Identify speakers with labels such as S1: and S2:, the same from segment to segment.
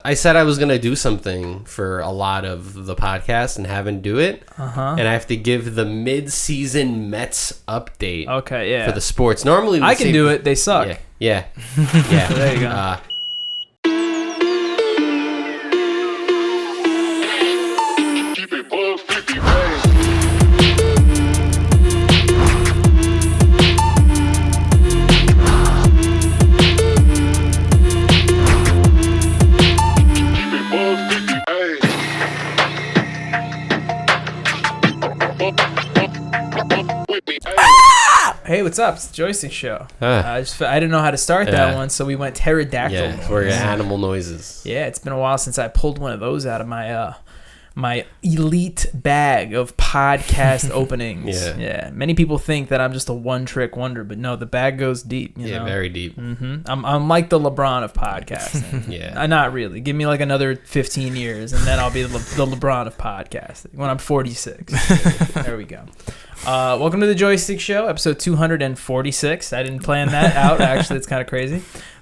S1: I said I was going to do something for a lot of the podcast and haven't do it. And I have to give the mid-season Mets update.
S2: Okay, yeah.
S1: For the sports. Normally,
S2: I can do it. They suck.
S1: Yeah. Yeah.
S2: There you go. Hey, what's up? It's the Joystick Show. I didn't know how to start that one, so we went pterodactyl.
S1: Yeah, we're animal noises.
S2: Yeah, it's been a while since I pulled one of those out of my my elite bag of podcast openings. Yeah. Many people think that I'm just a one-trick wonder, but no, the bag goes deep. You know?
S1: Very deep.
S2: I'm like the LeBron of podcasting. Not really. Give me like another 15 years, and then I'll be the LeBron of podcasting when I'm 46. There we go. Welcome to the Joystick Show, episode 246. I didn't plan that out. Actually, it's kind of crazy.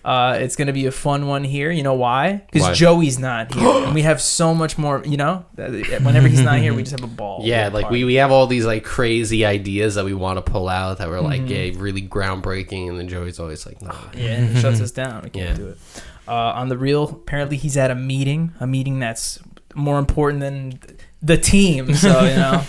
S2: It's going to be a fun one here. You know why? Because Joey's not here. And we have so much more, whenever he's not here, we just have a ball.
S1: Yeah, like we have all these like crazy ideas that we want to pull out that were like, really groundbreaking. And then Joey's always like, no.
S2: Yeah, he shuts us down. We can't do it. On the real, apparently he's at a meeting that's more important than the team. So,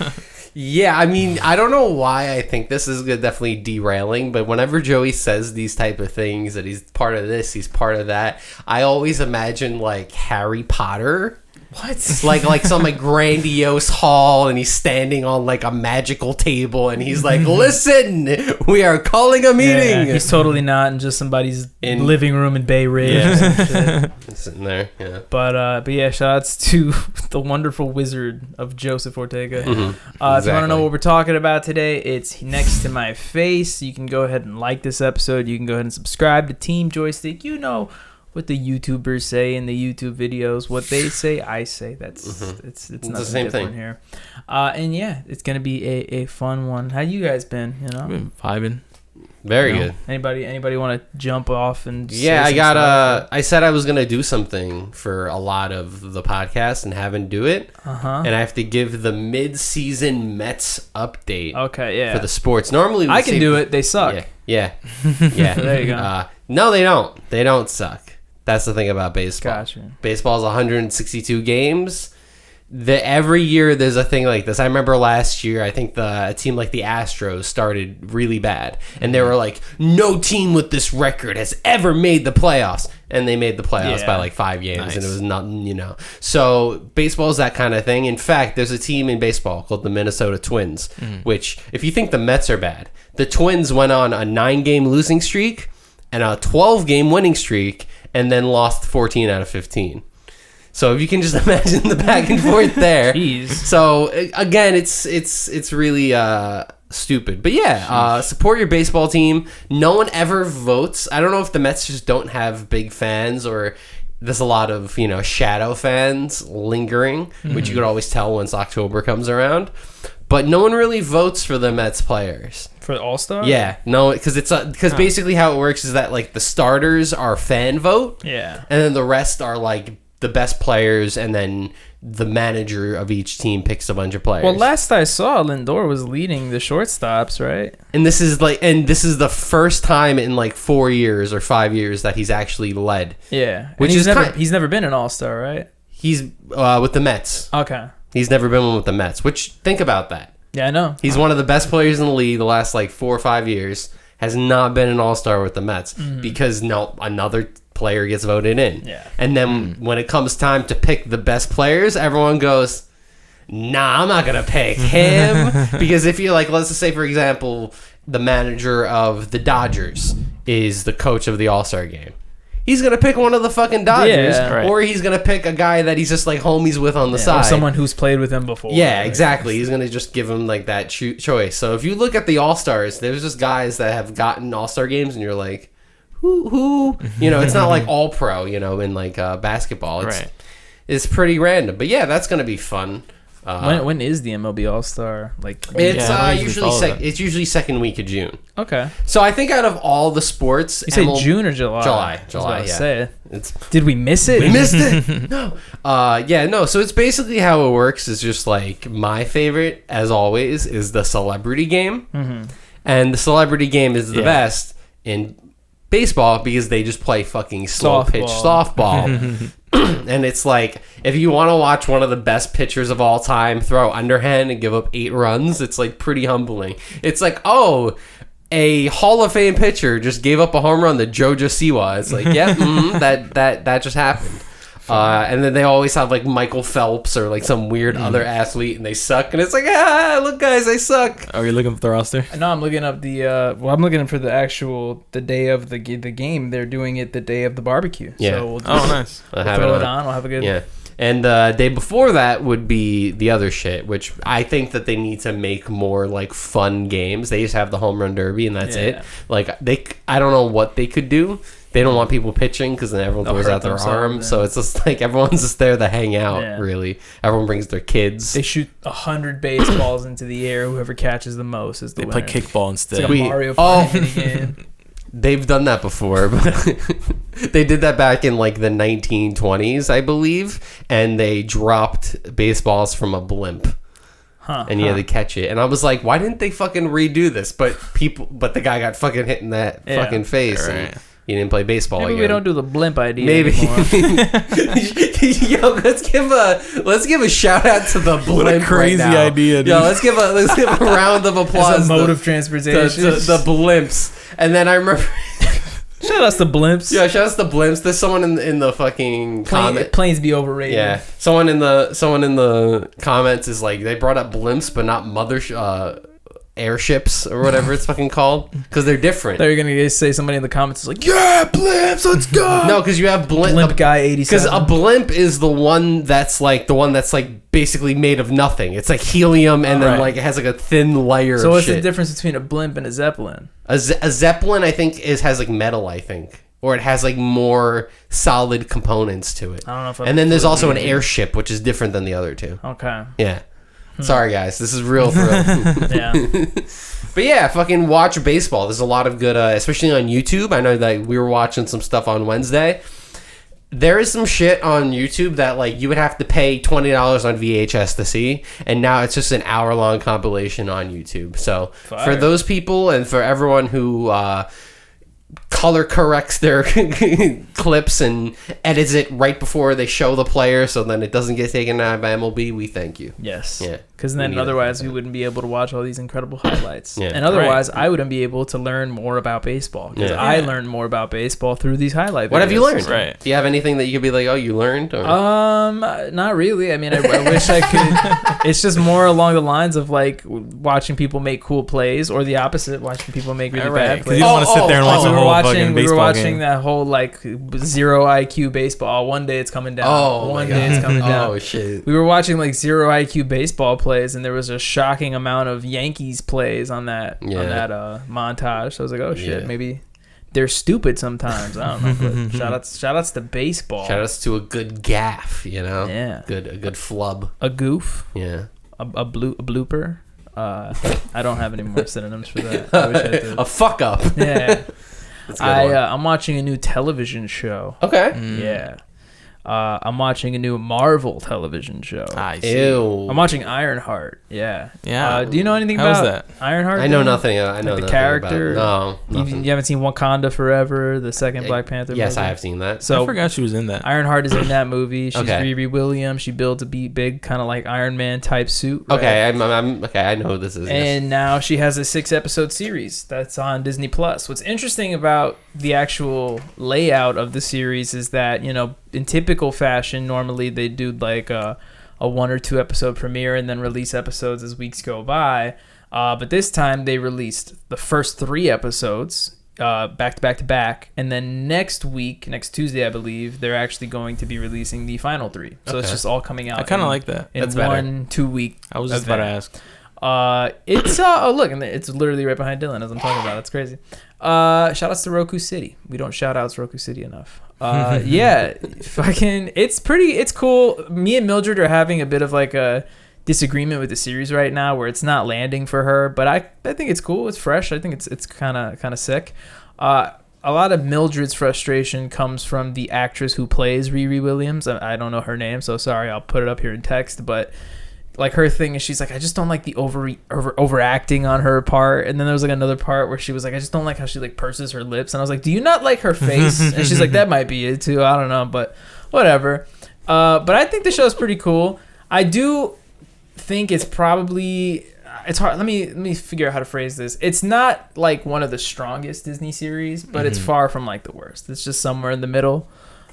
S1: Yeah, I mean, I don't know why I think this is definitely derailing, but whenever Joey says these type of things, that he's part of this, he's part of that, I always imagine like Harry Potter.
S2: What?
S1: Like some like grandiose hall, and he's standing on like a magical table, and he's like, "Listen, we are calling a meeting."
S2: Yeah, he's totally not in just somebody's living room in Bay Ridge.
S1: Yeah. Sitting there, yeah.
S2: But yeah, shoutouts to the wonderful wizard of Joseph Ortega. If you want to know what we're talking about today, it's next to my face. You can go ahead and like this episode. You can go ahead and subscribe to Team Joystick. You know what the YouTubers say in the YouTube videos, what they say, I say. That's it's nothing
S1: the same
S2: different
S1: thing
S2: here. And yeah, it's gonna be a fun one. How you guys been?
S3: Been vibing.
S1: Very good.
S2: Anybody want to jump off and?
S1: I said I was gonna do something for a lot of the podcast and haven't do it. And I have to give the mid-season Mets update.
S2: Okay, yeah.
S1: For the sports. Normally,
S2: I can do it. They suck.
S1: Yeah.
S2: There you go.
S1: No, they don't. They don't suck. That's the thing about baseball.
S2: Gotcha.
S1: Baseball is 162 games. Every year there's a thing like this. I remember last year, I think a team like the Astros started really bad. And they were like, no team with this record has ever made the playoffs. And they made the playoffs by like 5 games. And it was nothing, So baseball is that kind of thing. In fact, there's a team in baseball called the Minnesota Twins, which if you think the Mets are bad, the Twins went on a 9-game losing streak and a 12-game winning streak, and then lost 14 out of 15. So if you can just imagine the back and forth there.
S2: Jeez.
S1: So again, it's really stupid. But yeah, support your baseball team. No one ever votes. I don't know if the Mets just don't have big fans, or there's a lot of shadow fans lingering, which you could always tell once October comes around. But no one really votes for the Mets players.
S2: For the All-Star?
S1: Yeah, no, because basically how it works is that like the starters are fan vote, and then the rest are like the best players, and then the manager of each team picks a bunch of players.
S2: Well, last I saw, Lindor was leading the shortstops, right?
S1: And this is the first time in like 4 years or 5 years that he's actually led.
S2: Yeah,
S1: which
S2: he's never been an All-Star, right?
S1: He's with the Mets.
S2: Okay.
S1: He's never been one with the Mets, which, think about that.
S2: Yeah, I know.
S1: He's one of the best players in the league the last like 4 or 5 years, has not been an All-Star with the Mets because another player gets voted in.
S2: Yeah.
S1: And then when it comes time to pick the best players, everyone goes, nah, I'm not going to pick him. Because if you're like, let's just say, for example, the manager of the Dodgers is the coach of the All-Star game. He's going to pick one of the fucking Dodgers, or he's going to pick a guy that he's just like homies with on the side.
S2: Or someone who's played with him before.
S1: Yeah, exactly. He's going to just give him like that choice. So if you look at the All-Stars, there's just guys that have gotten All-Star games and you're like, who? It's not like All-Pro, in like basketball. It's pretty random. But yeah, that's going to be fun.
S2: When is the MLB All-Star? Like
S1: it's usually second week of June.
S2: Okay.
S1: So I think out of all the sports,
S2: you say June or July?
S1: July. Yeah.
S2: Did we miss it?
S1: We missed it. No. No. So it's basically how it works. Is just like my favorite, as always, is the celebrity game, and the celebrity game is the best in baseball because they just play fucking slow pitch softball. And it's like, if you want to watch one of the best pitchers of all time throw underhand and give up 8 runs, it's like pretty humbling. It's like, oh, a Hall of Fame pitcher just gave up a home run to Jojo Siwa. It's like, yeah, that just happened. And then they always have like Michael Phelps or like some weird other athlete, and they suck. And it's like, look, guys, I suck.
S3: Are you looking for the roster?
S2: No, I'm looking up I'm looking for the day of the game. They're doing it the day of the barbecue.
S1: Yeah.
S2: So we'll
S3: nice.
S2: We'll throw it on. We'll have a good.
S1: Yeah. And the day before that would be the other shit, which I think that they need to make more like fun games. They just have the home run derby, and that's it. Like I don't know what they could do. They don't want people pitching because then everyone throws out their arm. So it's just like everyone's just there to hang out, really. Everyone brings their kids.
S2: They shoot 100 baseballs into the air. Whoever catches the most is the winner.
S3: They play kickball instead.
S2: It's like a Mario Party game.
S1: They've done that before. But they did that back in like the 1920s, I believe. And they dropped baseballs from a blimp. And you had to catch it. And I was like, why didn't they fucking redo this? But the guy got fucking hit in that fucking face. Right. And he didn't play baseball
S2: Maybe
S1: again.
S2: we don't do the blimp idea
S1: Maybe.
S2: anymore.
S1: Yo, let's give a shout out to the blimp.
S3: What a crazy
S1: right now.
S3: idea, dude.
S1: Yo, let's give a round of applause.
S2: As a mode of transportation.
S1: The blimps. And then I remember
S2: shout outs to blimps.
S1: Yeah, shout outs to blimps. There's someone in the fucking comment.
S2: Planes be overrated.
S1: Yeah. Someone in the comments is like, they brought up blimps but not airships or whatever it's fucking called, because they're different.
S2: They're gonna say somebody in the comments is like, yeah, blimps, let's go.
S1: No, because you have
S2: blimp guy 87.
S1: Because a blimp is the one that's like basically made of nothing. It's like helium, and then like it has like a thin layer.
S2: So
S1: of
S2: what's
S1: shit.
S2: the difference between a blimp and a zeppelin?
S1: A zeppelin, I think, has like metal. I think. Or it has like more solid components to it.
S2: I don't know if.
S1: And then there's also an airship, which is different than the other two.
S2: Okay.
S1: Yeah. Sorry, guys. This is real thrill.
S2: Yeah.
S1: But yeah, fucking watch baseball. There's a lot of good, especially on YouTube. I know that we were watching some stuff on Wednesday. There is some shit on YouTube that like you would have to pay $20 on VHS to see, and now it's just an hour-long compilation on YouTube. So for those people and for everyone who color corrects their clips and edits it right before they show the player, so then it doesn't get taken out by MLB, we thank you.
S2: Yes.
S1: Yeah.
S2: Because then otherwise we wouldn't be able to watch all these incredible highlights.
S1: Yeah.
S2: And otherwise I wouldn't be able to learn more about baseball. Because I learned more about baseball through these highlight videos.
S1: What have you learned?
S3: Right.
S1: Do you have anything that you could be like, oh, you learned? Or?
S2: Not really. I mean, I wish I could. It's just more along the lines of like watching people make cool plays, or the opposite, watching people make really bad plays.
S3: You don't want to sit there and watch the whole fucking baseball
S2: We were watching
S3: game.
S2: that whole like 0 IQ baseball. One day it's coming down. One day it's coming down.
S1: Oh shit.
S2: We were watching like 0 IQ baseball plays, and there was a shocking amount of Yankees plays on that montage. So I was like, oh shit, maybe they're stupid sometimes. I don't know. But shout outs to baseball.
S1: Shout outs to a good gaff, you know?
S2: Yeah.
S1: A good flub.
S2: A goof.
S1: Yeah.
S2: A blooper. I don't have any more synonyms for that. I wish I did.
S1: A fuck up.
S2: Yeah. I'm watching a new television show.
S1: Okay.
S2: Yeah. I'm watching a new Marvel television show.
S3: I see.
S1: Ew.
S2: I'm watching Ironheart. Yeah.
S3: Yeah.
S2: Do you know anything
S3: How's
S2: about Ironheart?
S1: I know nothing. I know
S2: the
S1: nothing
S2: character.
S1: About, no.
S2: You haven't seen Wakanda Forever, the second Black Panther movie?
S1: Yes, I have seen that.
S2: So
S3: I forgot she was in that.
S2: Ironheart is in that movie. She's
S1: Okay.
S2: Riri Williams. She builds a big kind of like Iron Man type suit. Right?
S1: Okay, I'm okay. I know who this is.
S2: And now she has a 6-episode series that's on Disney Plus. What's interesting about the actual layout of the series is that, you know, in typical fashion, normally they do like a 1 or 2 episode premiere and then release episodes as weeks go by. But this time they released the first 3 episodes back to back to back, and then next Tuesday, I believe, they're actually going to be releasing the final 3. So it's just all coming out.
S3: I kind of like that.
S2: In
S1: That's
S2: 1-2 week.
S3: I was just about to ask.
S2: It's look, and it's literally right behind Dylan as I'm talking about. That's crazy. Shout outs to Roku City. We don't shout outs Roku City enough. Yeah, fucking, it's cool. Me and Mildred are having a bit of like a disagreement with the series right now where it's not landing for her, but I think it's cool. It's fresh. I think it's kind of sick. A lot of Mildred's frustration comes from the actress who plays Riri Williams. I don't know her name, so sorry. I'll put it up here in text, but like her thing is she's like, I just don't like the overacting on her part. And then there was like another part where she was like, I just don't like how she like purses her lips. And I was like, do you not like her face? And she's like, that might be it too. I don't know, but whatever. But I think the show's pretty cool. I do think it's hard. Let me figure out how to phrase this. It's not like one of the strongest Disney series, but it's far from like the worst. It's just somewhere in the middle.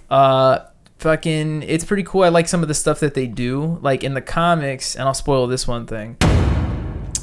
S2: It's pretty cool. I like some of the stuff that they do. Like in the comics, and I'll spoil this one thing.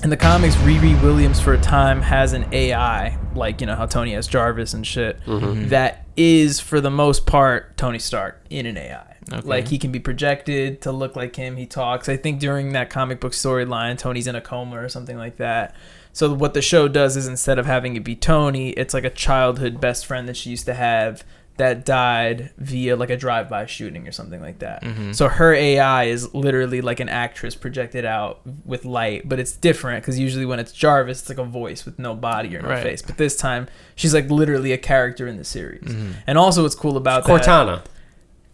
S2: In the comics, Riri Williams for a time has an AI, like, you know, how Tony has Jarvis and shit, that is, for the most part, Tony Stark in an AI. Okay. Like, he can be projected to look like him. He talks. I think during that comic book storyline, Tony's in a coma or something like that. So what the show does is instead of having it be Tony, it's like a childhood best friend that she used to have that died via like a drive-by shooting or something like that. So her AI is literally like an actress projected out with light, but it's different because usually when it's Jarvis, it's like a voice with no body or no face. But this time, she's like literally a character in the series. And also what's cool about
S1: Cortana.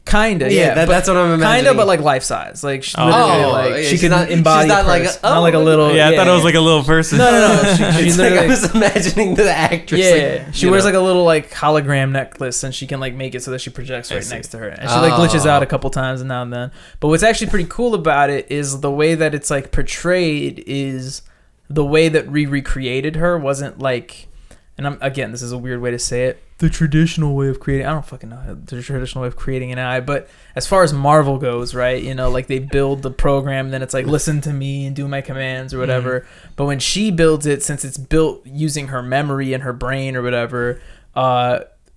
S2: Kinda, yeah.
S1: That's what I'm imagining.
S2: Kinda, but like life size. Like she can embody. She's not like not like a little.
S3: Yeah, I thought it was like a little person.
S2: No. She's
S1: like, I was imagining the actress.
S2: Yeah, like, she wears like a little like hologram necklace, and she can like make it so that she projects right next to her, and she like glitches out a couple times now and then. But what's actually pretty cool about it is the way that it's like portrayed is the way that Riri created her wasn't like. And again, this is a weird way to say it. The traditional way of creating, I don't fucking know the traditional way of creating an AI, but as far as Marvel goes, right, you know, like they build the program, then it's like, listen to me and do my commands or whatever. But when she builds it, since it's built using her memory and her brain or whatever,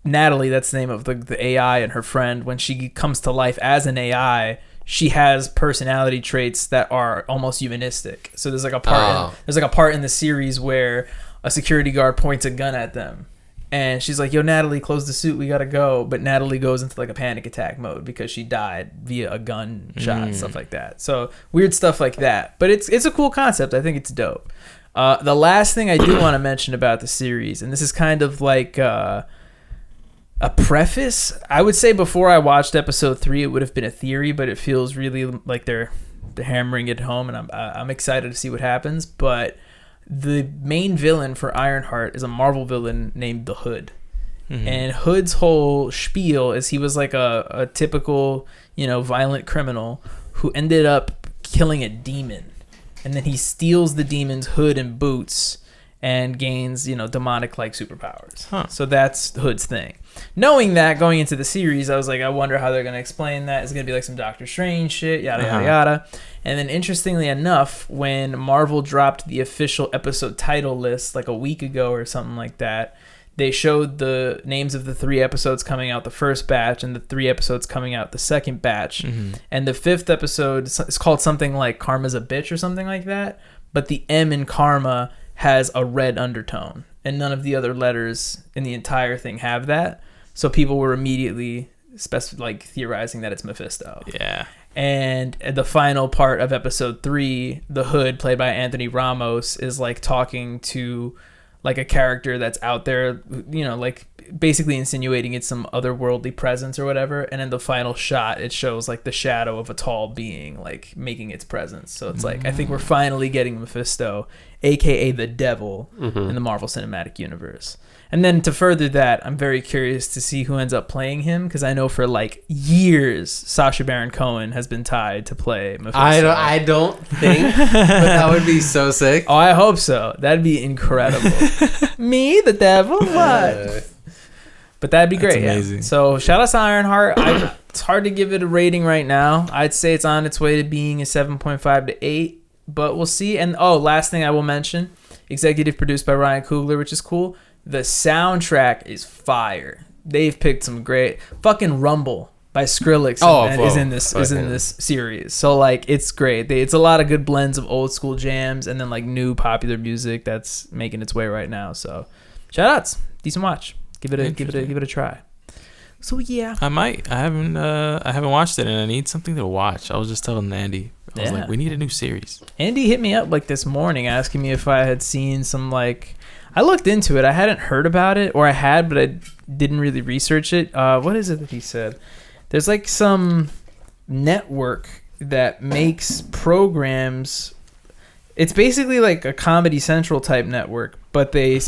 S2: Natalie, that's the name of the AI, and her friend, when she comes to life as an AI, she has personality traits that are almost humanistic. So there's like a part in the series where a security guard points a gun at them, and she's like, yo, Natalie, close the suit, we gotta go. But Natalie goes into like a panic attack mode because she died via a gunshot, stuff like that. So weird stuff like that, but it's a cool concept. I think it's dope. The last thing I do want to mention about the series, and this is kind of like a preface, I would say before I watched episode 3 it would have been a theory, but it feels really like they're hammering it home, and I'm excited to see what happens. But the main villain for Ironheart is a Marvel villain named the Hood. And Hood's whole spiel is he was like a typical, you know, violent criminal who ended up killing a demon. And then he steals the demon's hood and boots and gains, you know, demonic-like superpowers. So that's Hood's thing. Knowing that, going into the series, I was like, I wonder how they're going to explain that. It's going to be like some Doctor Strange shit, yada, yada, yada. And then, interestingly enough, when Marvel dropped the official episode title list like a week ago or something like that, they showed the names of the 3 episodes coming out the first batch and the 3 episodes coming out the second batch. And the 5th episode is called something like Karma's a Bitch or something like that. But the M in Karma has a red undertone, and none of the other letters in the entire thing have that. So people were immediately theorizing that it's Mephisto. Yeah. And at the final part of episode 3, the Hood, played by Anthony Ramos, is like talking to like a character that's out there, you know, like basically insinuating it's some otherworldly presence or whatever. And in the final shot, it shows like the shadow of a tall being like making its presence. So it's like, I think we're finally getting Mephisto, aka the devil, in the Marvel Cinematic Universe. And then to further that, I'm very curious to see who ends up playing him, because I know for like years Sacha Baron Cohen has been tied to play Mephisto.
S1: I don't think, but that would be so sick.
S2: Oh, I hope so. That'd be incredible. Me, the devil, what? But that'd be great. Amazing. Yeah. So shout out to Ironheart. It's hard to give it a rating right now. I'd say it's on its way to being a 7.5 to 8, but we'll see. And last thing I will mention, executive produced by Ryan Coogler, which is cool. The soundtrack is fire. They've picked some great fucking Rumble by Skrillex is in this series. So like it's great. It's a lot of good blends of old school jams and then like new popular music that's making its way right now. So shout outs. Decent watch. Give it a try. So yeah.
S3: I haven't watched it and I need something to watch. I was just telling Andy I was like, we need a new series.
S2: Andy hit me up like this morning asking me if I had seen some like. I looked into it. I hadn't heard about it, or I had, but I didn't really research it. What is it that he said? There's like some network that makes programs. It's basically like a Comedy Central type network, but they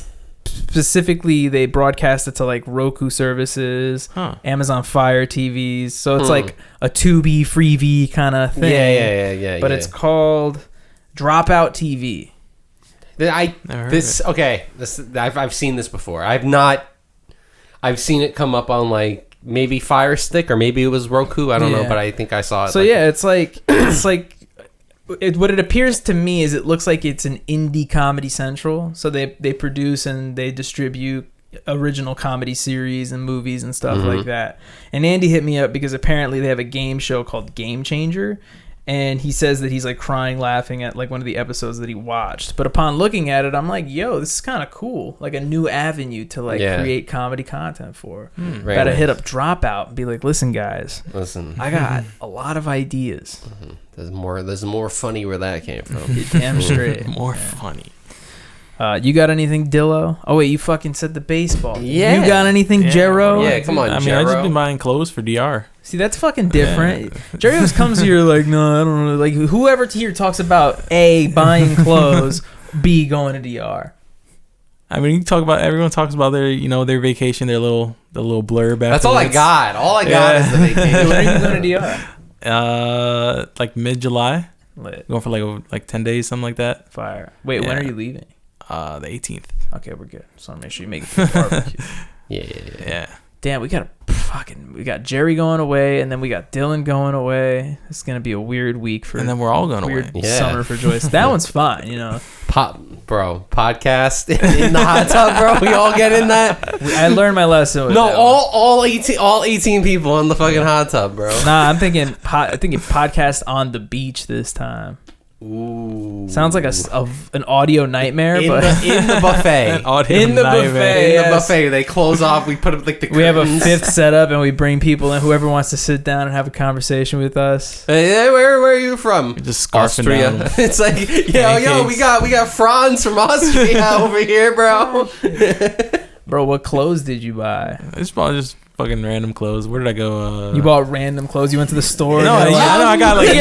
S2: broadcast it to like Roku services, Amazon Fire TVs. So it's like a Tubi, Freevee kind of thing.
S1: Yeah.
S2: But it's called Dropout TV.
S1: I've seen this before. I've seen it come up on like maybe Fire Stick or maybe it was Roku. I don't know, but I think I saw it.
S2: So it's like what it appears to me is it looks like it's an indie Comedy Central. So they produce and they distribute original comedy series and movies and stuff like that. And Andy hit me up because apparently they have a game show called Game Changer. And he says that he's like crying laughing at like one of the episodes that he watched. But upon looking at it, I'm like, yo, this is kind of cool. Like a new avenue to like create comedy content for. Gotta hit up Dropout and be like, listen, guys. I got a lot of ideas.
S1: There's more funny where that came from.
S2: Damn straight.
S3: More funny.
S2: You got anything, Dillo? Oh, wait, you fucking said the baseball.
S1: Yeah.
S2: You got anything, Jero?
S1: Yeah, come on,
S3: I mean,
S1: Jero.
S3: I just been buying clothes for DR.
S2: See, that's fucking different. Jerry always comes here like, no, I don't know. Like, whoever here talks about A, buying clothes, B, going to DR.
S3: I mean, everyone talks about their, their vacation, the little blurb.
S1: That's all I got. All I got is the vacation.
S2: When are you going to DR?
S3: Like mid-July.
S2: Lit.
S3: Going for like 10 days, something like that.
S2: Fire. Wait, when are you leaving?
S3: The 18th.
S2: Okay, we're good. Just want to make sure you make it to the barbecue.
S3: Yeah.
S2: Damn, we got Jerry going away, and then we got Dylan going away. It's gonna be a weird week for.
S3: And then we're all going away.
S2: Summer for Joyce. That one's fine,
S1: Podcast in the hot tub, bro. We all get in that.
S2: I learned my lesson. With
S1: all 18 people in the fucking hot tub, bro.
S2: Nah, I'm thinking podcast on the beach this time.
S1: Ooh.
S2: Sounds like an audio nightmare,
S1: in
S2: but
S1: the buffet.
S2: In the buffet,
S1: they close off. We put up like the curtains.
S2: We have a fifth setup, and we bring people in. Whoever wants to sit down and have a conversation with us.
S1: Hey, where are you from?
S3: Just scarfing
S1: Austria.
S3: down.
S1: It's like yo, we got Franz from Austria over here, bro.
S2: Bro, what clothes did you buy?
S3: It's probably just fucking random clothes. Where did I go?
S2: You bought random clothes. You went to the store.
S3: No, I got like.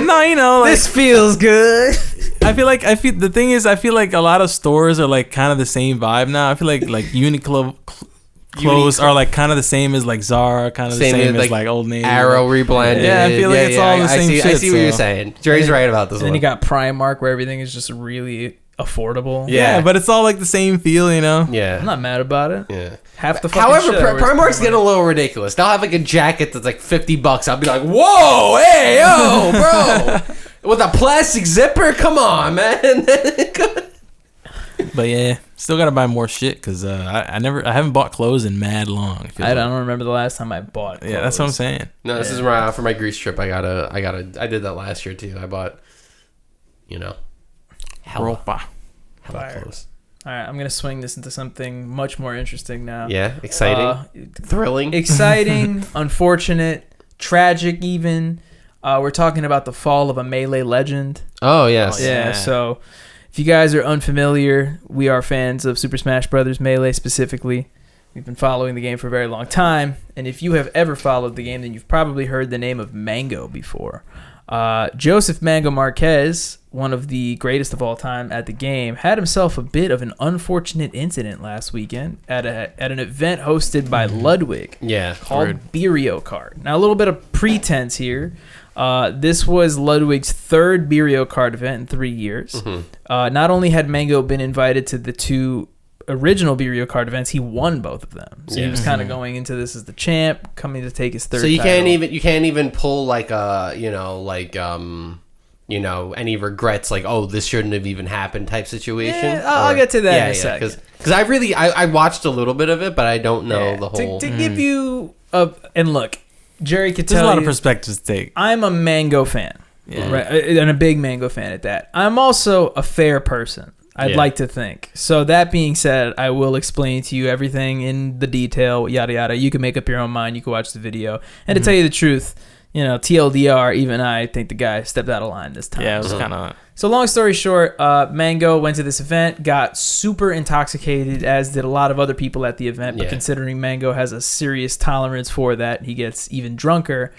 S3: No, like,
S2: this feels good.
S3: I feel like the thing is, I feel like a lot of stores are like kind of the same vibe now. I feel like Uniqlo clothes are like kind of the same as like Zara, kind of the same as like Old Navy.
S1: Arrow reblended.
S3: Yeah, I feel like it's all the same shit.
S1: I see what you're saying. Jerry's right about this.
S2: And then you got Primark, where everything is just really affordable.
S3: Yeah, but it's all like the same feel,
S1: Yeah,
S2: I'm not mad about it.
S1: Yeah,
S2: half the fucking
S1: however,
S2: shit
S1: Primark's getting a little ridiculous. They'll have like a jacket that's like $50. I'll be like, whoa, hey, yo, bro, with a plastic zipper. Come on, man.
S3: But yeah, still gotta buy more shit because I haven't bought clothes in mad long.
S2: I don't remember the last time I bought clothes.
S3: Yeah, that's what I'm saying.
S1: No, this is for my Greece trip. I did that last year too. I bought, hella clothes.
S2: All right, I'm gonna swing this into something much more interesting now.
S1: Yeah, exciting, thrilling,
S2: exciting, unfortunate, tragic. Even we're talking about the fall of a Melee legend.
S1: Oh yes,
S2: yeah. So if you guys are unfamiliar, we are fans of Super Smash Bros. Melee specifically. We've been following the game for a very long time, and if you have ever followed the game, then you've probably heard the name of Mango before. Joseph Mango Marquez, one of the greatest of all time at the game, had himself a bit of an unfortunate incident last weekend at an event hosted by Ludwig.
S1: Yeah,
S2: called Beerio Kart. Now a little bit of pretense here. This was Ludwig's third Beerio Kart event in 3 years. Mm-hmm. Not only had Mango been invited to the two original Beerio Kart events, he won both of them. So he was kind of going into this as the champ, coming to take his third. So
S1: you
S2: title.
S1: can't even pull like any regrets, like, oh, this shouldn't have even happened type situation.
S2: Yeah, I'll get to that in a second.
S1: Because I watched a little bit of it, but I don't know the whole.
S2: To give you and look, Jerry could tell
S3: there's a lot of perspectives to take.
S2: I'm a Mango fan, right, and a big Mango fan at that. I'm also a fair person. I'd like to think. So that being said, I will explain to you everything in the detail, yada yada. You can make up your own mind. You can watch the video. And to tell you the truth, TLDR, even I think the guy stepped out of line this time.
S3: Yeah, it was kind of...
S2: So long story short, Mango went to this event, got super intoxicated, as did a lot of other people at the event. But considering Mango has a serious tolerance for that, he gets even drunker.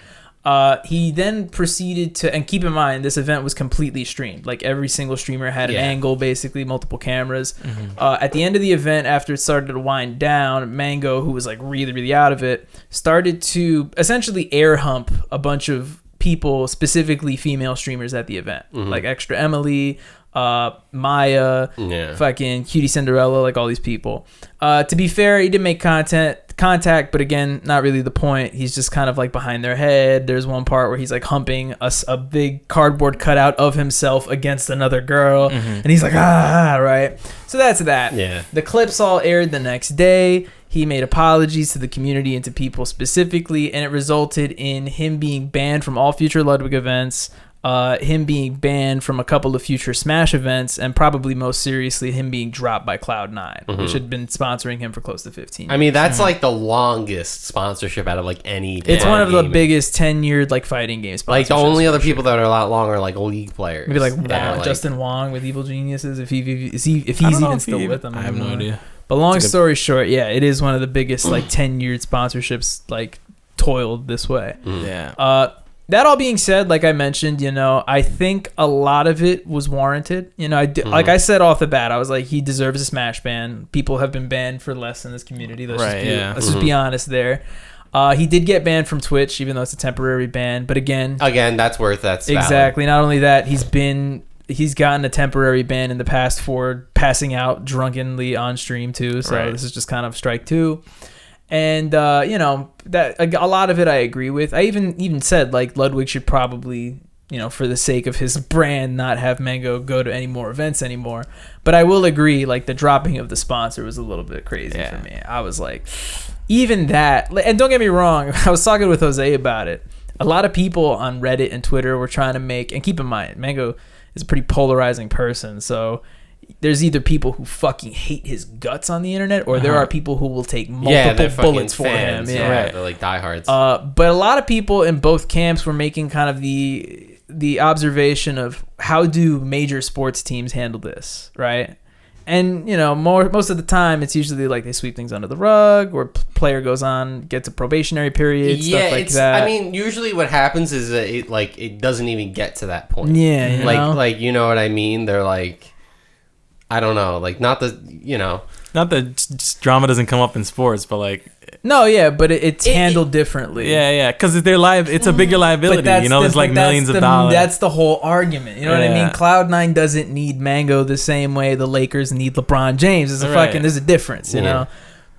S2: He then proceeded to, and keep in mind, this event was completely streamed. Like every single streamer had an angle, basically multiple cameras. At the end of the event, after it started to wind down, Mango, who was like really, really out of it, started to essentially air hump a bunch of people, specifically female streamers at the event, like Extra Emily, Maya, fucking Cutie Cinderella, like all these people. To be fair, he didn't make contact, but again, not really the point. He's just kind of like behind their head. There's one part where he's like humping a big cardboard cutout of himself against another girl, and he's like, right? So that's that.
S1: Yeah.
S2: The clips all aired the next day. He made apologies to the community and to people specifically, and it resulted in him being banned from all future Ludwig events, him being banned from a couple of future Smash events, and probably most seriously, him being dropped by Cloud9, which had been sponsoring him for close to 15 years.
S1: I mean, that's like the longest sponsorship out of like any.
S2: It's one of the biggest tenured like fighting game sponsorships.
S1: Like the only other people that are a lot longer are like League players.
S2: Maybe like Justin Wong with Evil Geniuses, if he's even still with them.
S3: I have no idea.
S2: But long story short, it is one of the biggest like tenured sponsorships like toiled this way.
S3: Yeah.
S2: That all being said, like I mentioned, I think a lot of it was warranted. Like I said off the bat, I was like, he deserves a Smash ban. People have been banned for less in this community. Let's just be honest there. He did get banned from Twitch, even though it's a temporary ban. But again,
S1: that's
S2: exactly. Not only that, he's gotten a temporary ban in the past for passing out drunkenly on stream too. So this is just kind of strike two. And that a lot of it I agree with. I even said like Ludwig should probably, for the sake of his brand, not have Mango go to any more events anymore. But I will agree, like the dropping of the sponsor was a little bit crazy for me. I was like, even that, and don't get me wrong, I was talking with Jose about it. A lot of people on Reddit and Twitter were trying to make, and keep in mind, Mango is a pretty polarizing person, so there's either people who fucking hate his guts on the internet, or there are people who will take multiple bullets for him.
S1: They're like diehards.
S2: But a lot of people in both camps were making kind of the observation of how do major sports teams handle this, right? And most of the time it's usually like they sweep things under the rug, or player goes on, gets a probationary period, stuff like that.
S1: I mean, usually what happens is that it doesn't even get to that point.
S2: Yeah,
S1: like you know what I mean? They're like, I don't know, like not that
S3: drama doesn't come up in sports, but like
S2: but it's handled differently.
S3: Because it's a bigger liability. There's like millions of dollars.
S2: That's the whole argument. You know what I mean? Cloud9 doesn't need Mango the same way the Lakers need LeBron James. There's a difference, you know.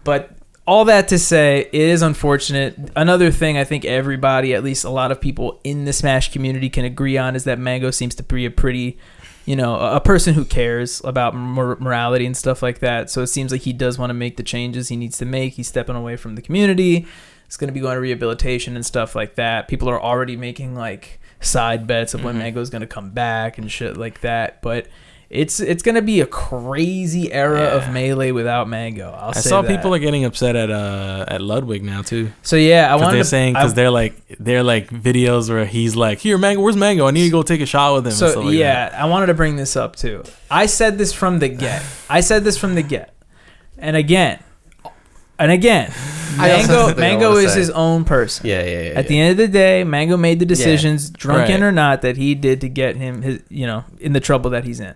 S2: But all that to say, it is unfortunate. Another thing I think everybody, at least a lot of people in the Smash community, can agree on is that Mango seems to be a pretty, a person who cares about morality and stuff like that. So it seems like he does want to make the changes he needs to make. He's stepping away from the community. He's going to be going to rehabilitation and stuff like that. People are already making like side bets of when Mango's going to come back and shit like that. But it's going to be a crazy era of Melee without Mango. I saw
S3: people are getting upset at Ludwig now too.
S2: So I wanted
S3: they're saying because they're like videos where he's like, here Mango, where's Mango? I need to go take a shot with him.
S2: So
S3: and stuff like that.
S2: I wanted to bring this up too. I said this from the get. And again. Mango is his own person. At the end of the day, Mango made the decisions, drunken or not, that he did to get him his, in the trouble that he's in.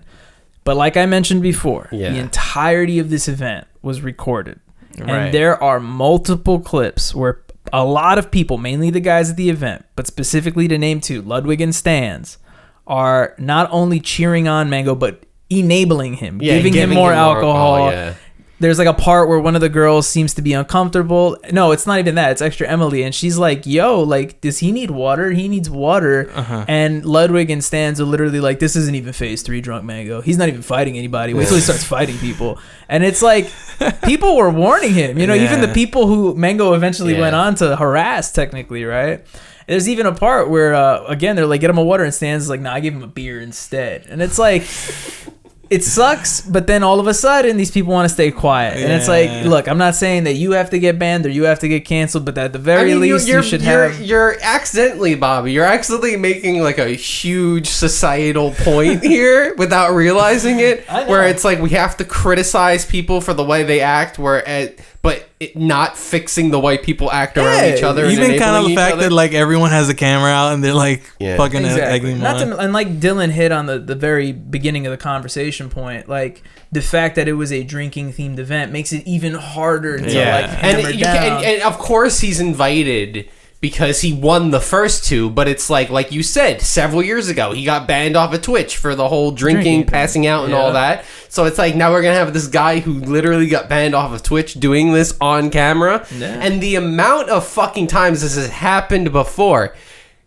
S2: But like I mentioned before, the entirety of this event was recorded. And there are multiple clips where a lot of people, mainly the guys at the event, but specifically to name two, Ludwig and Stans, are not only cheering on Mango, but enabling him, giving him more alcohol. There's like a part where one of the girls seems to be uncomfortable. No, it's not even that. It's Extra Emily. And she's like, yo, like, does he need water? He needs water. And Ludwig and Stans are literally like, this isn't even phase 3 drunk Mango. He's not even fighting anybody. Wait till he starts fighting people. And it's like, people were warning him. Even the people who Mango eventually went on to harass, technically, right? There's even a part where, again, they're like, get him a water. And Stans is like, nah, I give him a beer instead. And it's like... it sucks, but then all of a sudden these people want to stay quiet, and it's like, look, I'm not saying that you have to get banned or you have to get canceled, but at the very least you should have.
S1: You're accidentally, Bobby. You're accidentally making like a huge societal point here without realizing it. Where it's like we have to criticize people for the way they act, but not fixing the way people act around each other.
S3: Even kind of the fact that like everyone has a camera out and they're like fucking egging
S2: and like Dylan hit on the very beginning of the conversation point, like the fact that it was a drinking themed event makes it even harder to like hammer down.
S1: And of course he's invited because he won the first two, but it's like you said, several years ago, he got banned off of Twitch for the whole drinking passing out, and all that. So it's like, now we're going to have this guy who literally got banned off of Twitch doing this on camera. Yeah. And the amount of fucking times this has happened before.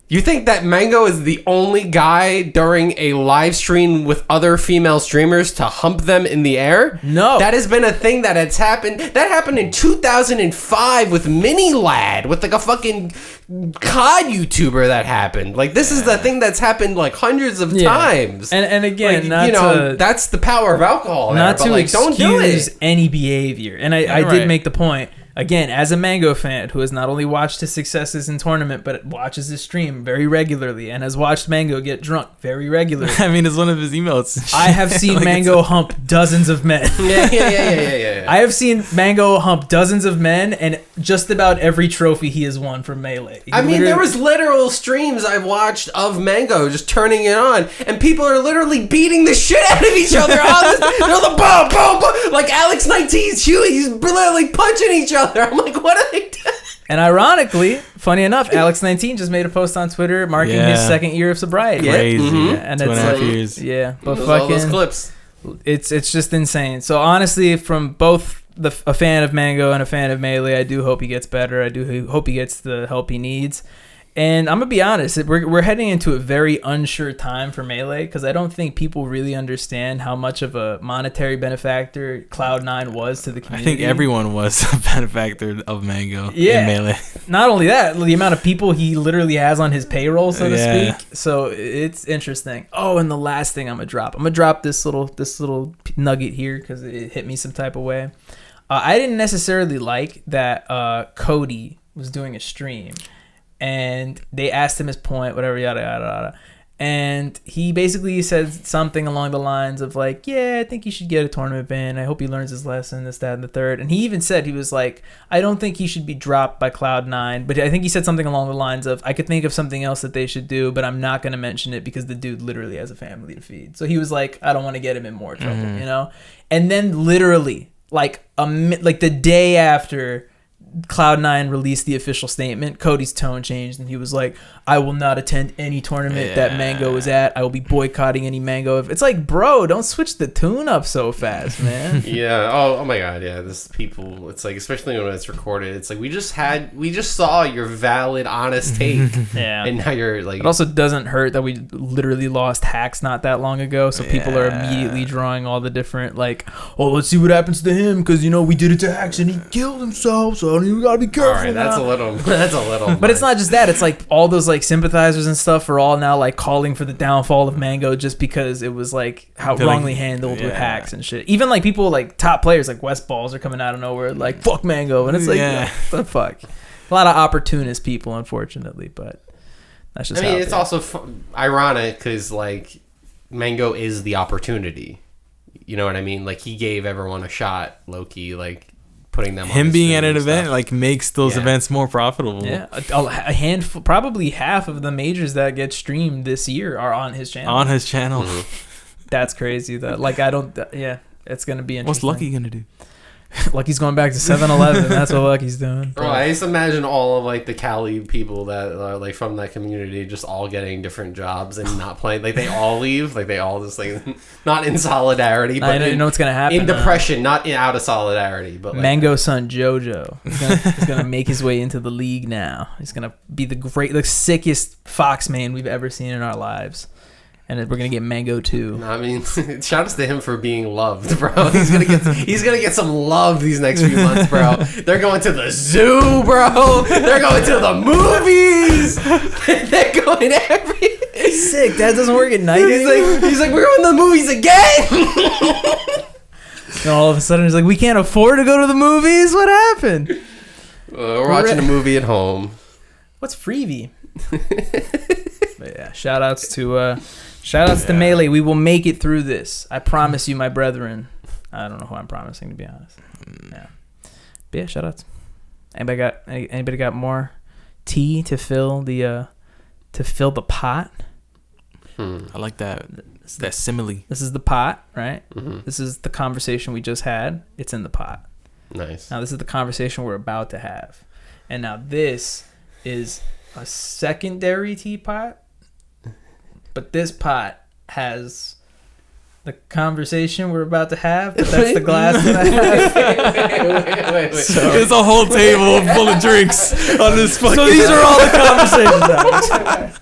S1: You think that Mango is the only guy during a live stream with other female streamers to hump them in the air?
S2: No.
S1: That has been a thing that has happened. That happened in 2005 with Mini Lad, with like a fucking COD YouTuber that happened. Like, this is the thing that's happened like hundreds of times.
S2: And again,
S1: like, that's the power of alcohol.
S2: Not
S1: there,
S2: to
S1: like, don't do it.
S2: any behavior. And I did make the point. Again, as a Mango fan who has not only watched his successes in tournament, but watches his stream very regularly and has watched Mango get drunk very regularly.
S3: I mean, it's one of his emotes.
S2: I have seen like Mango hump dozens of men.
S1: Yeah.
S2: I have seen Mango hump dozens of men and just about every trophy he has won from Melee.
S1: I mean, there was literal streams I've watched of Mango just turning it on, and people are literally beating the shit out of each other. They're the boom, boom, boom. Like Alex 19's shooting, he's literally punching each other. I'm like, what are they doing?
S2: And ironically, funny enough, Alex 19 just made a post on Twitter marking his second year of sobriety.
S3: Crazy.
S2: Yeah, and it's
S3: 2.5 years.
S2: Yeah, but
S1: those,
S2: fucking
S1: all those clips.
S2: It's just insane. So honestly, from both a fan of Mango and a fan of Melee, I do hope he gets better. I do hope he gets the help he needs. And I'm going to be honest, we're heading into a very unsure time for Melee because I don't think people really understand how much of a monetary benefactor Cloud9 was to the community.
S3: I think everyone was a benefactor of Mango in Melee.
S2: Not only that, the amount of people he literally has on his payroll, so to speak. So it's interesting. Oh, and the last thing I'm going to drop this little nugget here because it hit me some type of way. I didn't necessarily like that Cody was doing a stream. And they asked him his point, whatever, yada, yada, yada. And he basically said something along the lines of like, yeah, I think he should get a tournament ban. I hope he learns his lesson, this, that, and the third. And he even said, he was like, I don't think he should be dropped by Cloud9. But I think he said something along the lines of, I could think of something else that they should do, but I'm not going to mention it because the dude literally has a family to feed. So he was like, I don't want to get him in more trouble, you know? And then literally, like the day after Cloud9 released the official statement, Cody's tone changed and he was like, I will not attend any tournament that Mango is at. I will be boycotting any Mango. It's like, bro, don't switch the tune up so fast, man.
S1: Oh my god, this people, it's like, especially when it's recorded, it's like we just saw your valid, honest take. And now you're like,
S2: it also doesn't hurt that we literally lost Hacks not that long ago, so people are immediately drawing all the different like, oh, let's see what happens to him because we did it to Hacks and he killed himself, so you gotta be careful.
S1: All right, that's a little
S2: but it's not just that, it's like all those like sympathizers and stuff are all now like calling for the downfall of Mango just because it was like how wrongly handled with Hacks and shit. Even like people like top players like West Balls are coming out of nowhere like fuck Mango, and it's like what the fuck. A lot of opportunist people, unfortunately, but that's just.
S1: I mean, it's also ironic because like Mango is the opportunity. You know what I mean? Like he gave everyone a shot, low-key, like putting them.
S3: Him being at an event like makes those events more profitable.
S2: Yeah, a handful, probably half of the majors that get streamed this year are on his channel. That's crazy though. Like I don't. It's gonna be interesting.
S3: What's Lucky gonna do?
S2: Lucky's going back to 7-Eleven. That's what Lucky's doing.
S1: Bro, I just imagine all of like the Cali people that are like from that community just all getting different jobs and not playing. Like they all leave. Like they all just like not in solidarity, but
S2: you know what's gonna happen.
S1: In depression, not out of solidarity. But like,
S2: Mango's son JoJo, he's gonna make his way into the league now. He's gonna be the sickest Fox main we've ever seen in our lives. And we're gonna get Mango too.
S1: I mean, shout outs to him for being loved, bro. He's gonna get some love these next few months, bro. They're going to the zoo, bro. They're going to the movies. They're going
S2: Sick. That doesn't work at night.
S1: He's like, we're in the movies again.
S2: And all of a sudden, he's like, we can't afford to go to the movies. What happened?
S1: We're watching a movie at home.
S2: What's freebie? But yeah, shout outs to Melee. We will make it through this. I promise you, my brethren. I don't know who I'm promising, to be honest. Yeah. But yeah, shout outs. Anybody got more tea to fill the pot?
S3: I like that simile.
S2: This is the pot, right?
S1: Mm-hmm.
S2: This is the conversation we just had. It's in the pot.
S1: Nice.
S2: Now this is the conversation we're about to have. And now this is a secondary teapot, but this pot has the conversation we're about to have, but that's the glass that I have.
S1: Wait.
S2: So,
S3: There's a whole table full of drinks on this fucking...
S2: so these are all the conversations.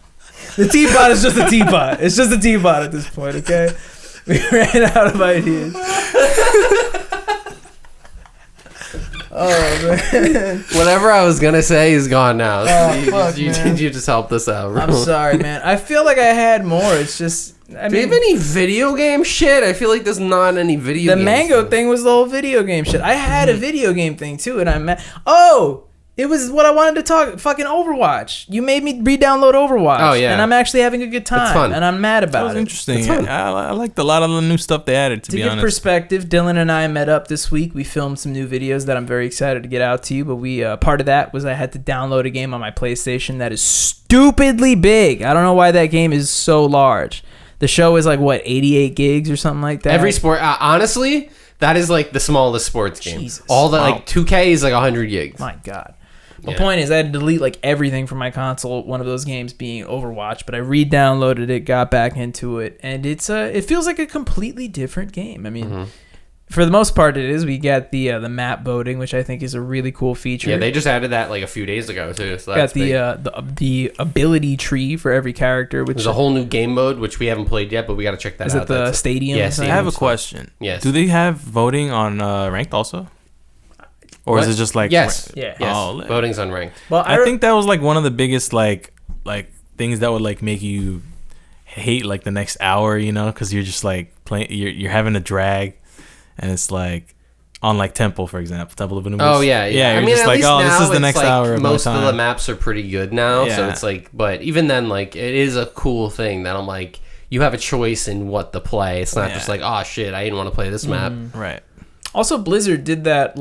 S2: The teapot is just a teapot. It's just a teapot at this point, okay? We ran out of ideas. Oh, man.
S1: Whatever I was going to say is gone now.
S2: Oh,
S1: you just helped us out, bro.
S2: I'm sorry, man. I feel like I had more. It's just...
S1: Do you have any video game shit? I feel like there's not any video game.
S2: The mango thing was the whole video game shit. I had a video game thing too, and I'm mad. Oh, it was what I wanted to talk. Fucking Overwatch. You made me re-download Overwatch.
S1: Oh yeah,
S2: and I'm actually having a good time.
S1: It's fun.
S2: And I'm mad about it.
S3: That was interesting. I liked a lot of the new stuff they added. To be honest,
S2: perspective, Dylan and I met up this week. We filmed some new videos that I'm very excited to get out to you. But we part of that was I had to download a game on my PlayStation that is stupidly big. I don't know why that game is so large. The show is like, what, 88 gigs or something like that?
S1: Every sport, honestly, that is like the smallest sports game.
S2: Jesus.
S1: All that, like 2K is like 100 gigs.
S2: My God. The point is I had to delete like everything from my console, one of those games being Overwatch, but I re-downloaded it, got back into it, and it feels like a completely different game. I mean, for the most part it is. We got the map voting, which I think is a really cool feature.
S1: Yeah, they just added that like a few days ago too. So
S2: got the ability tree for every character, which
S1: there's a whole new game mode which we haven't played yet, but we got to check that out.
S2: Is it the stadium?
S1: Yeah,
S3: I have a question.
S1: Yes.
S3: Do they have voting on ranked also? Or
S1: What?
S3: is it just like...
S1: Yes.
S2: Yeah.
S1: Yes.
S3: Oh,
S1: Voting's unranked.
S2: Well,
S3: I think that was like one of the biggest like things that would like make you hate like the next hour, you know, because you're just like playing, you're having a drag, and it's like on like Temple, for example, Temple of Anubis.
S1: Oh yeah.
S3: You're
S1: I mean,
S3: just
S1: at
S3: like,
S1: least
S3: oh,
S1: now
S3: this is the
S1: it's
S3: next
S1: like
S3: hour of
S1: most
S3: my
S1: of
S3: time.
S1: the maps are pretty good now, so
S3: Yeah.
S1: it's like, but even then, like, it is a cool thing that I'm like, you have a choice in what to play. It's not just like, oh shit, I didn't want to play this map.
S3: Right.
S2: Also, Blizzard did that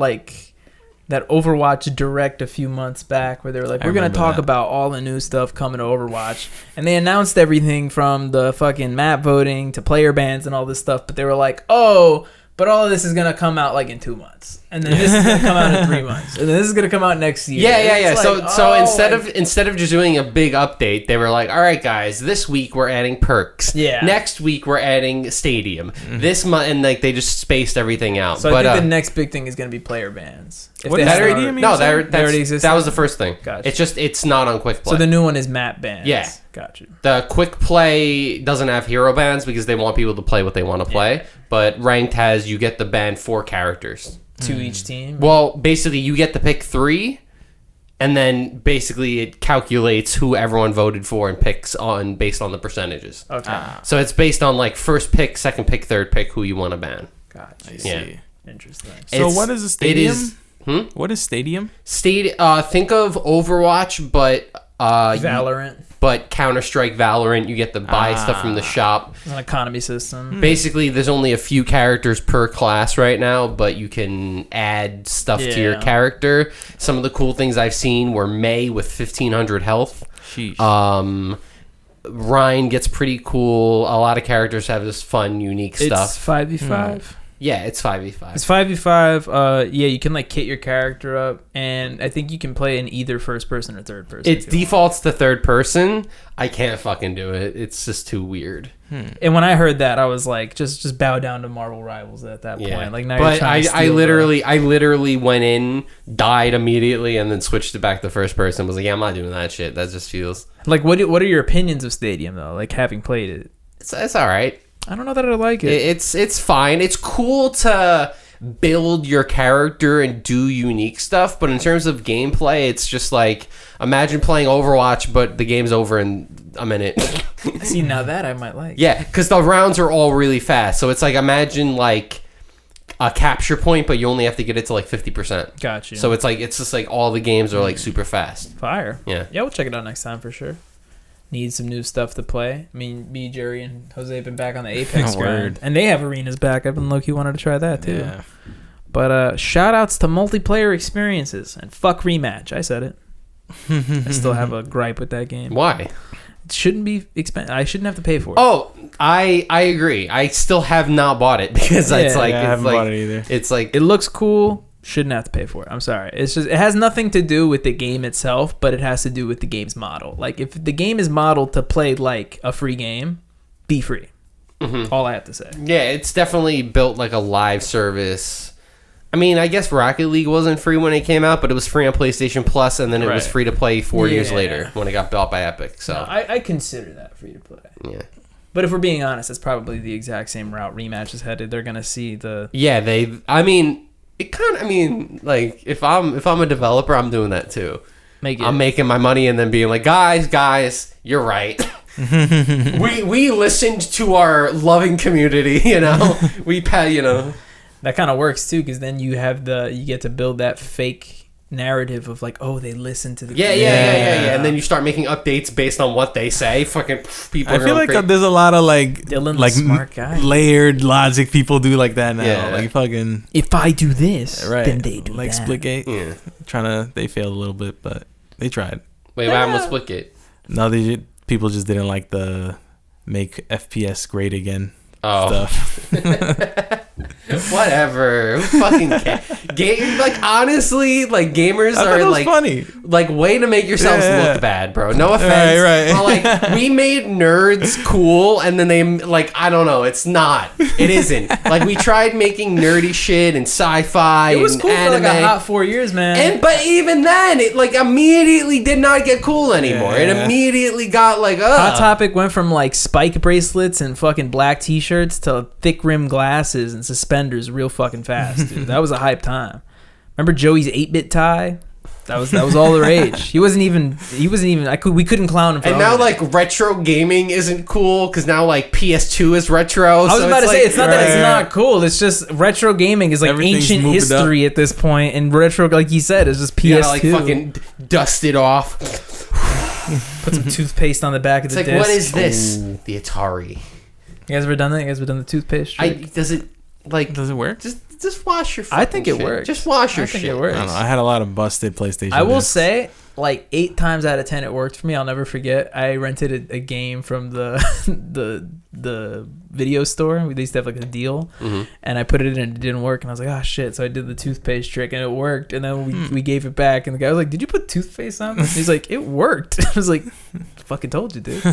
S2: that Overwatch Direct a few months back where they were like, we're going to talk about all the new stuff coming to Overwatch. And they announced everything from the fucking map voting to player bans and all this stuff. But they were like, oh, but all of this is going to come out like in 2 months. And then this is going to come out in 3 months. And then this is going to come out next year.
S1: Yeah.
S2: It's like,
S1: So instead of just doing a big update, they were like, all right, guys, this week we're adding perks.
S2: Yeah.
S1: Next week we're adding stadium. This month, and like they just spaced everything out.
S2: So I think the next big thing is going to be player bans.
S3: What does stadium mean?
S1: No,
S2: they already exist.
S1: that was the first thing.
S2: Gotcha.
S1: It's not on quick play.
S2: So the new one is map bans.
S1: Yeah.
S2: Gotcha.
S1: The quick play doesn't have hero bans because they want people to play what they want to play. But ranked has, you get the ban 4 characters.
S2: To each team?
S1: Well, basically you get to pick 3, and then basically it calculates who everyone voted for and picks on based on the percentages.
S2: Okay.
S1: So it's based on like first pick, second pick, third pick, who you want to ban.
S2: Gotcha.
S3: I see.
S1: Yeah.
S2: Interesting.
S3: So what is a stadium?
S1: It is.
S3: What is stadium?
S1: Think of Overwatch, but
S2: Valorant.
S1: But Counter-Strike, Valorant, you get to buy stuff from the shop.
S2: An economy system.
S1: Basically, there's only a few characters per class right now, but you can add stuff to your character. Some of the cool things I've seen were Mei with 1,500 health.
S3: Sheesh.
S1: Ryan gets pretty cool. A lot of characters have this fun, unique stuff.
S2: It's 5v5.
S1: Yeah, it's 5v5.
S2: It's 5v5. Yeah, you can like kit your character up, and I think you can play in either first person or third person.
S1: It defaults to third person. I can't fucking do it. It's just too weird.
S2: And when I heard that, I was like, just bow down to Marvel Rivals at that point. Like now,
S1: but
S2: you're trying to
S1: I
S2: steal
S1: literally went in, died immediately, and then switched it back to first person. Was like, yeah, I'm not doing that shit. That just feels
S2: like what are your opinions of Stadium though? Like having played it,
S1: it's all right.
S2: I don't know that I like it.
S1: It's fine. It's cool to build your character and do unique stuff, but in terms of gameplay, it's just like imagine playing Overwatch, but the game's over in a minute.
S2: See, now that I might like.
S1: Yeah, because the rounds are all really fast. So it's like, imagine like a capture point, but you only have to get it to like 50%.
S2: Gotcha.
S1: So it's like, it's just like all the games are like super fast.
S2: Fire.
S1: Yeah.
S2: Yeah, we'll check it out next time for sure. Need some new stuff to play. I mean, me, Jerry, and Jose have been back on the Apex grind. And they have arenas back. I've been low-key wanted to try that too.
S3: Yeah.
S2: But shout outs to multiplayer experiences and fuck rematch. I said it. I still have a gripe with that game.
S1: Why?
S2: It shouldn't be expensive. I shouldn't have to pay for it.
S1: Oh, I agree. I still have not bought it because it's like,
S3: I
S1: it's
S3: haven't
S1: like,
S3: bought it either.
S1: It's like,
S2: It looks cool. Shouldn't have to pay for it. I'm sorry. It's just, it has nothing to do with the game itself, but it has to do with the game's model. Like, if the game is modeled to play like a free game, be free. All I have to say.
S1: yeah, it's definitely built like a live service. I mean, I guess Rocket League wasn't free when it came out, but it was free on PlayStation Plus, and then it was
S2: Right.
S1: free to play 4 years
S2: Yeah.
S1: later when it got bought by Epic. So
S2: No, I consider that free to play.
S1: yeah.
S2: But if we're being honest, it's probably the exact same route Rematch is headed. They're gonna see the
S1: Yeah, I mean, it kind of. I mean, like if I'm a developer, I'm doing that too. I'm making my money and then being like, guys, you're right. we listened to our loving community. You know,
S2: that kind of works too, because then you get to build that fake narrative of like, oh, they listen to the
S1: Yeah. And then you start making updates based on what they say. Fucking people.
S3: I feel like there's a lot of like
S2: Dylan's
S3: like
S2: a smart guy.
S3: layered logic people do like that now.
S1: Yeah.
S3: Like fucking
S2: If I do this,
S3: right.
S2: then they do
S3: like
S2: that.
S3: Splitgate.
S1: Yeah.
S3: They failed a little bit, but they tried.
S1: Wait, what happened with Splitgate?
S3: No, people just didn't like the make FPS great again stuff.
S1: Whatever. Who fucking cares? Like honestly, like gamers are like
S3: funny.
S1: Like way to make yourselves look bad, bro. No offense.
S3: Right.
S1: But like we made nerds cool, and then they like I don't know. It's not. It isn't. Like we tried making nerdy shit and sci-fi.
S2: It was
S1: and
S2: cool
S1: anime.
S2: for like a hot 4 years, man.
S1: But even then, it like immediately did not get cool anymore. It immediately got like
S2: Hot Topic went from like spike bracelets and fucking black t-shirts to thick rim glasses and suspenders real fucking fast, dude. That was a hype time. Remember Joey's 8-bit tie? That was all the rage. He wasn't even we couldn't clown him for
S1: And now
S2: owning it.
S1: like retro gaming isn't cool because now like PS2 is retro.
S2: I was about to say, it's not that it's
S3: Right.
S2: not cool. It's just retro gaming is like
S3: Everything's
S2: ancient
S3: moving
S2: history at this point, and retro, like you said, is just PS2.
S1: You gotta like fucking dust it off.
S2: Put some toothpaste on the back of
S1: It's
S2: the
S1: like,
S2: disc.
S1: what is this? The Atari.
S2: You guys ever done that? You guys ever done the toothpaste trick?
S1: Does it like
S3: Does it work?
S1: just wash your
S2: I think it
S1: shit.
S2: works.
S1: Just wash your
S2: I think
S1: shit.
S2: it works.
S3: I don't know. I had a lot of busted PlayStation.
S2: I will
S3: discs.
S2: say, like 8 times out of 10, it worked for me. I'll never forget. I rented a game from the the video store. We used to have like a deal, and I put it in and it didn't work. And I was like, oh shit! So I did the toothpaste trick and it worked. And then we gave it back, and the guy was like, did you put toothpaste on? He's like, it worked. I was like, fucking told you, dude.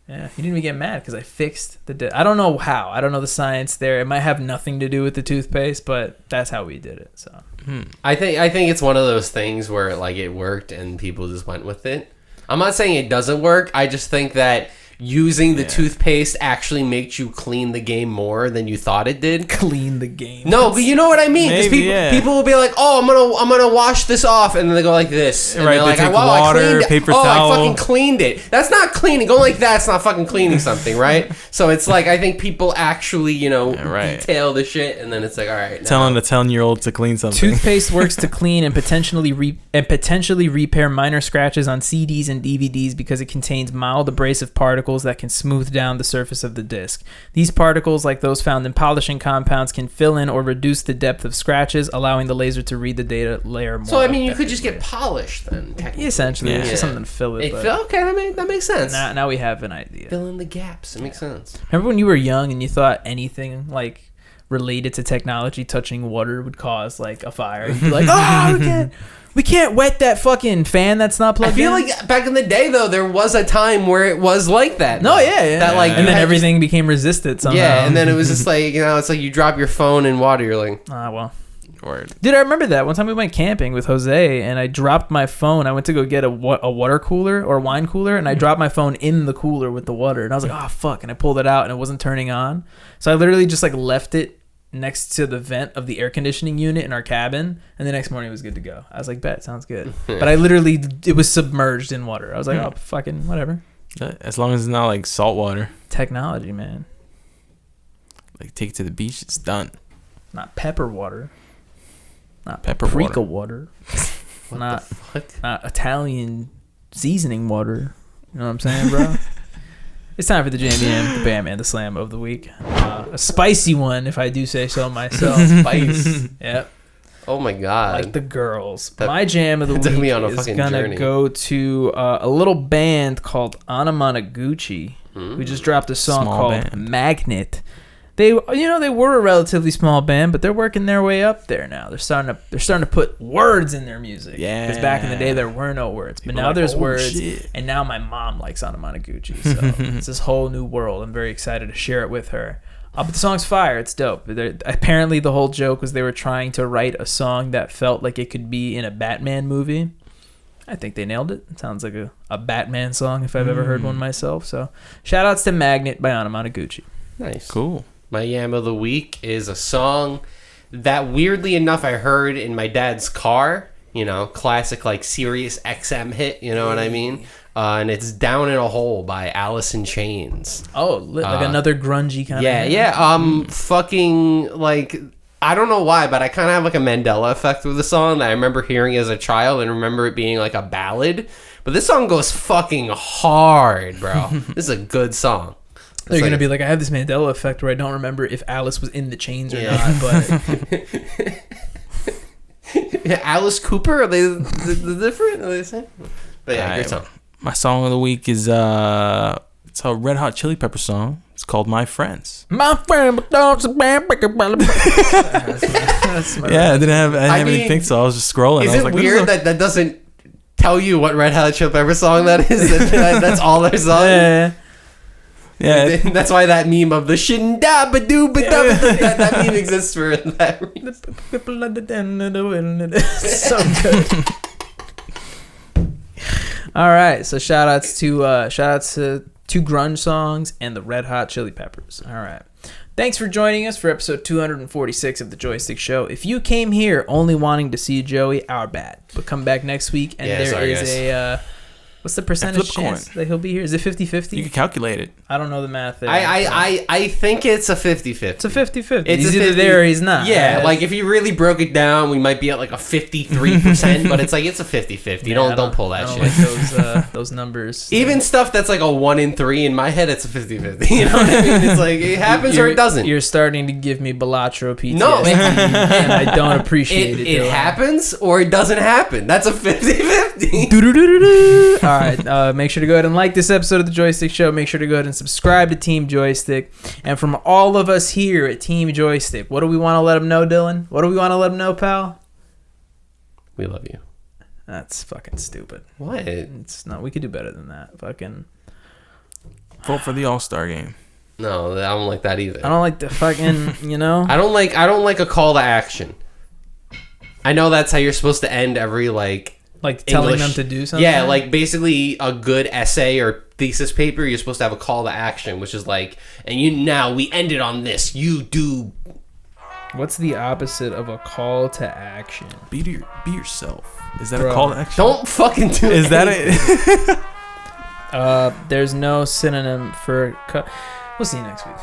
S2: Yeah, he didn't even get mad because I fixed the. I don't know how. I don't know the science there. It might have nothing to do with the toothpaste, but that's how we did it. So
S1: I think it's one of those things where like it worked and people just went with it. I'm not saying it doesn't work. I just think that using the toothpaste actually makes you clean the game more than you thought it did.
S2: clean the game.
S1: No, but you know what I mean. Because
S3: Maybe,
S1: people will be like, "Oh, I'm gonna wash this off," and then they go like this, and
S3: Right,
S1: they're
S3: they
S1: like,
S3: take
S1: "Wow,
S3: water,
S1: I cleaned it.
S3: paper
S1: I
S3: towel."
S1: fucking cleaned it." That's not cleaning. Going like that's not fucking cleaning something, right? So it's like I think people actually, detail the shit, and then it's like, all right,
S3: Telling a 10-year-old to clean something.
S2: Toothpaste works to clean and potentially repair minor scratches on CDs and DVDs because it contains mild abrasive particles that can smooth down the surface of the disc. These particles, like those found in polishing compounds, can fill in or reduce the depth of scratches, allowing the laser to read the data layer more.
S1: So I mean, you could just get polished then. Technically.
S2: Essentially, it's just something to fill it.
S1: Okay, that makes sense.
S2: Now we have an idea.
S1: Fill in the gaps. It makes sense.
S2: Remember when you were young and you thought anything like related to technology touching water would cause like a fire? You'd be like, oh, we can't wet that fucking fan that's not plugged in.
S1: I feel like back in the day though, there was a time where it was like that.
S2: No, yeah.
S1: That like,
S2: and then everything became resistant somehow.
S1: Yeah, and then it was just like it's like you drop your phone in water. You're like,
S2: well.
S3: Word.
S2: Dude, I remember that one time we went camping with Jose and I dropped my phone. I went to go get a water cooler or wine cooler, and I dropped my phone in the cooler with the water, and I was like, oh fuck, and I pulled it out and it wasn't turning on. So I literally just like left it next to the vent of the air conditioning unit in our cabin, and the next morning it was good to go. I was like, bet, sounds good. But I literally, it was submerged in water. I was like, oh fucking whatever.
S3: As long as it's not like salt water.
S2: Technology, man.
S3: Like take it to the beach, it's done.
S2: Not pepper water. Not
S3: Pepper
S2: paprika water.
S1: What
S2: not,
S1: the fuck?
S2: not Italian seasoning water. You know what I'm saying, bro? It's time for the JMBM, the Bam and the Slam of the week. A spicy one, if I do say so myself.
S1: Spice.
S2: Yep.
S1: Oh my god.
S2: Like the girls. My jam of the
S1: took
S2: week
S1: me on a
S2: is
S1: fucking
S2: gonna
S1: journey.
S2: go to a little band called Anamanaguchi. We just dropped a song
S3: Small
S2: called
S3: band.
S2: Magnet. They were a relatively small band, but they're working their way up there now. They're starting to put words in their music.
S3: Yeah.
S2: Because back in the day there were no words, but
S3: People
S2: now
S3: like,
S2: there's
S3: "Oh,
S2: words.
S3: shit."
S2: And now my mom likes Anamanaguchi, so it's this whole new world. I'm very excited to share it with her. But the song's fire. It's dope. Apparently, the whole joke was they were trying to write a song that felt like it could be in a Batman movie. I think they nailed it. It sounds like a Batman song if I've ever heard one myself. So, shout outs to Magnet by Anamanaguchi.
S1: Nice.
S3: Cool.
S1: My yam of the week is a song that weirdly enough I heard in my dad's car. You know, classic like Sirius XM hit. You know what I mean? And it's "Down in a Hole" by Alice in Chains.
S2: Oh, like another grungy kind of.
S1: Yeah. Fucking like. I don't know why, but I kind of have like a Mandela effect with the song that I remember hearing as a child and remember it being like a ballad. But this song goes fucking hard, bro. This is a good song.
S2: They're going to be like, I have this Mandela effect where I don't remember if Alice was in the chains or not. But
S1: Alice Cooper? Are they the different? Are they the same? But yeah, great song.
S3: My song of the week is it's a Red Hot Chili Pepper song. It's called "My Friends."
S2: my friend,
S3: Yeah, I didn't have anything, so I was just scrolling.
S1: Is
S3: I was
S1: it
S3: like,
S1: weird that doesn't tell you what Red Hot Chili Pepper song that is? That's all their song?
S3: Yeah.
S1: That's why that meme of the shin da ba doo ba da that meme exists for that reason.
S2: So good. All right, so shout outs to two grunge songs and the Red Hot Chili Peppers. All right. Thanks for joining us for episode 246 of the Joystick Show. If you came here only wanting to see Joey, our bad. But come back next week and what's the percentage chance that he'll be here? Is it 50-50?
S3: You can calculate it.
S2: I don't know the math there.
S1: I think it's a 50-50.
S2: It's a 50-50.
S1: He's
S2: either there or he's not.
S1: Yeah, like if you really broke it down, we might be at like a 53%, but it's like it's a 50-50.
S2: Yeah,
S1: Don't pull that shit.
S2: Like those numbers.
S1: Even stuff that's like a 1 in 3 in my head, it's a 50-50. You know what I mean? It's like it happens or it doesn't.
S2: You're starting to give me Balatro PTSD.
S1: No,
S2: and I don't appreciate it.
S1: It happens or it doesn't happen. That's a 50-50.
S2: All right, make sure to go ahead and like this episode of the Joystick Show. Make sure to go ahead and subscribe to Team Joystick. And from all of us here at Team Joystick, what do we want to let them know, Dylan? What do we want to let them know, pal?
S1: We love you.
S2: That's fucking stupid.
S1: What?
S2: It's not. We could do better than that. Fucking
S3: Vote for the All-Star game.
S1: No, I don't like that either.
S2: I don't like the fucking, you know.
S1: I don't like a call to action. I know that's how you're supposed to end every like
S2: telling
S1: English.
S2: them to do something.
S1: Yeah, like basically a good essay or thesis paper, you're supposed to have a call to action, which is like, and we ended on this. You do.
S2: What's the opposite of a call to action?
S3: Be yourself. Is that
S2: Bro.
S3: a call to action?
S1: Don't fucking do it.
S3: Is that it?
S2: There's no synonym for. We'll see you next week.